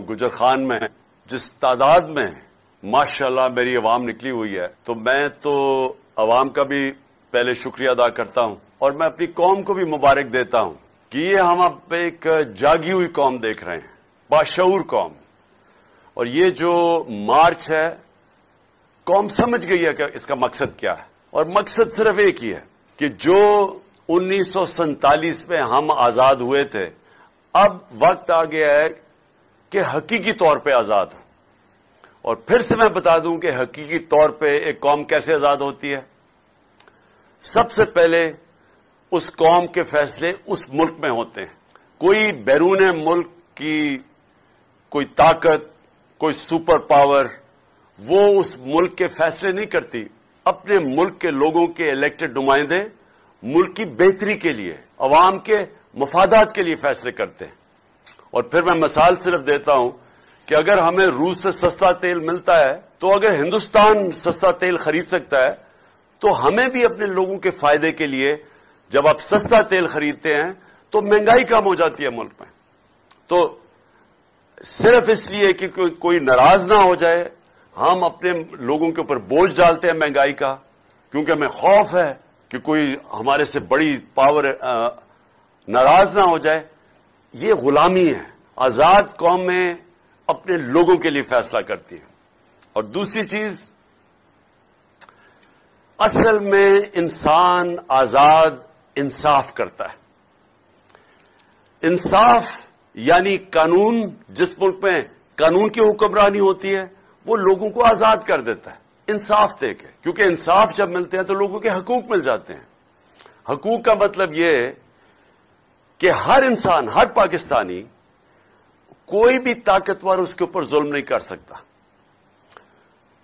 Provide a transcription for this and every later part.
गुजर खान में जिस तादाद में माशाल्लाह मेरी अवाम निकली हुई है, तो मैं तो अवाम का भी पहले शुक्रिया अदा करता हूं और मैं अपनी कौम को भी मुबारक देता हूं कि ये हम अब एक जागी हुई कौम देख रहे हैं, बाशऊर कौम। और ये जो मार्च है, कौम समझ गई है कि इसका मकसद क्या है, और मकसद सिर्फ एक ही है कि जो 1947 में हम आजाद हुए थे, अब वक्त आ गया है कि हकीकी तौर पे आजाद हो। और फिर से मैं बता दूं कि हकीकी तौर पे एक कौम कैसे आजाद होती है। सबसे पहले उस कौम के फैसले उस मुल्क में होते हैं। कोई बैरून मुल्क की कोई ताकत, कोई सुपर पावर, वो उस मुल्क के फैसले नहीं करती। अपने मुल्क के लोगों के इलेक्टेड नुमाइंदे मुल्क की बेहतरी के लिए, अवाम के मफादात के लिए फैसले करते हैं। और फिर मैं मिसाल सिर्फ देता हूं कि अगर हमें रूस से सस्ता तेल मिलता है, तो अगर हिंदुस्तान सस्ता तेल खरीद सकता है, तो हमें भी अपने लोगों के फायदे के लिए, जब आप सस्ता तेल खरीदते हैं तो महंगाई कम हो जाती है मुल्क में। तो सिर्फ इसलिए कि कोई नाराज ना हो जाए, हम अपने लोगों के ऊपर बोझ डालते हैं महंगाई का, क्योंकि हमें खौफ है कि कोई हमारे से बड़ी पावर नाराज ना हो जाए। ये गुलामी है। आजाद कौम में अपने लोगों के लिए फैसला करती है। और दूसरी चीज, असल में इंसान आजाद इंसाफ करता है। इंसाफ यानी कानून, जिस मुल्क में कानून की हुक्मरानी होती है, वो लोगों को आजाद कर देता है इंसाफ देके, क्योंकि इंसाफ जब मिलते हैं तो लोगों के हकूक मिल जाते हैं। हकूक का मतलब यह है कि हर इंसान, हर पाकिस्तानी, कोई भी ताकतवर उसके ऊपर जुल्म नहीं कर सकता।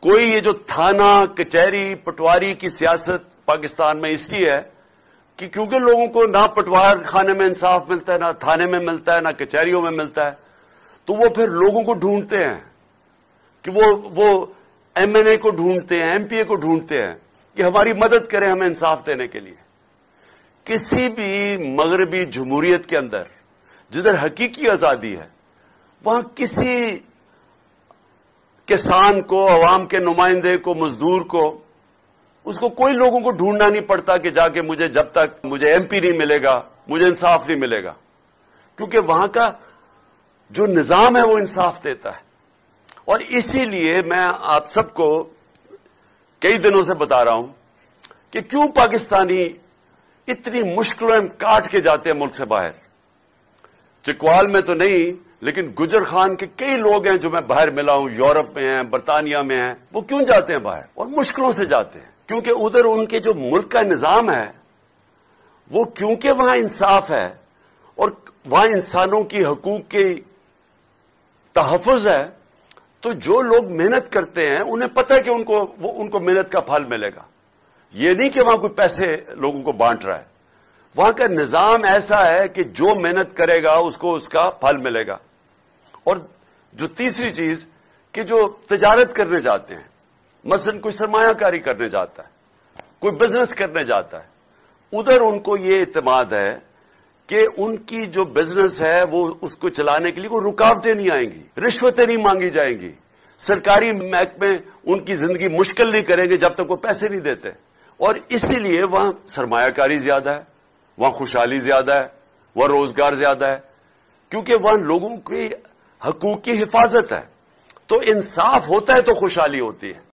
कोई ये जो थाना, कचहरी, पटवारी की सियासत पाकिस्तान में इसलिए है कि क्योंकि लोगों को ना पटवार खाने में इंसाफ मिलता है, ना थाने में मिलता है, ना कचहरियों में मिलता है, तो वो फिर लोगों को ढूंढते हैं कि वो एमएनए को ढूंढते हैं, एमपीए को ढूंढते हैं कि हमारी मदद करें हमें इंसाफ देने के लिए। किसी भी मगरबी जमहूरियत के अंदर जिधर हकीकी आजादी है, वहां किसी किसान को, अवाम के नुमाइंदे को, मजदूर को, उसको कोई लोगों को ढूंढना नहीं पड़ता कि जाके मुझे, जब तक मुझे एमपी नहीं मिलेगा मुझे इंसाफ नहीं मिलेगा, क्योंकि वहां का जो निजाम है वो इंसाफ देता है। और इसीलिए मैं आप सबको कई दिनों से बता रहा हूं कि क्यों पाकिस्तानी इतनी मुश्किलों में काट के जाते हैं मुल्क से बाहर। चिकवाल में तो नहीं, लेकिन गुजर खान के कई लोग हैं जो मैं बाहर मिला हूं, यूरोप में हैं, बरतानिया में हैं, वो क्यों जाते हैं बाहर? और मुश्किलों से जाते हैं, क्योंकि उधर उनके जो मुल्क का निजाम है वो, क्योंकि वहां इंसाफ है और वहां इंसानों की हकूक की तहफ़्फ़ुज़ है, तो जो लोग मेहनत करते हैं उन्हें पता है कि उनको मेहनत का फल मिलेगा। ये नहीं कि वहां कोई पैसे लोगों को बांट रहा है। वहां का निजाम ऐसा है कि जो मेहनत करेगा उसको उसका फल मिलेगा। और जो तीसरी चीज कि जो तिजारत करने जाते हैं, मसलन कोई सरमायाकारी करने जाता है, कोई बिजनेस करने जाता है, उधर उनको ये इत्मीनान है कि उनकी जो बिजनेस है वो उसको चलाने के लिए कोई रुकावटें नहीं आएंगी, रिश्वतें नहीं मांगी जाएंगी, सरकारी महकमे उनकी जिंदगी मुश्किल नहीं करेंगे जब तक वो पैसे नहीं देते। और इसीलिए वहां सरमायाकारी ज्यादा है, वहां खुशहाली ज्यादा है, वहां रोजगार ज्यादा है, क्योंकि वहां लोगों की हकूक की हिफाजत है। तो इंसाफ होता है तो खुशहाली होती है।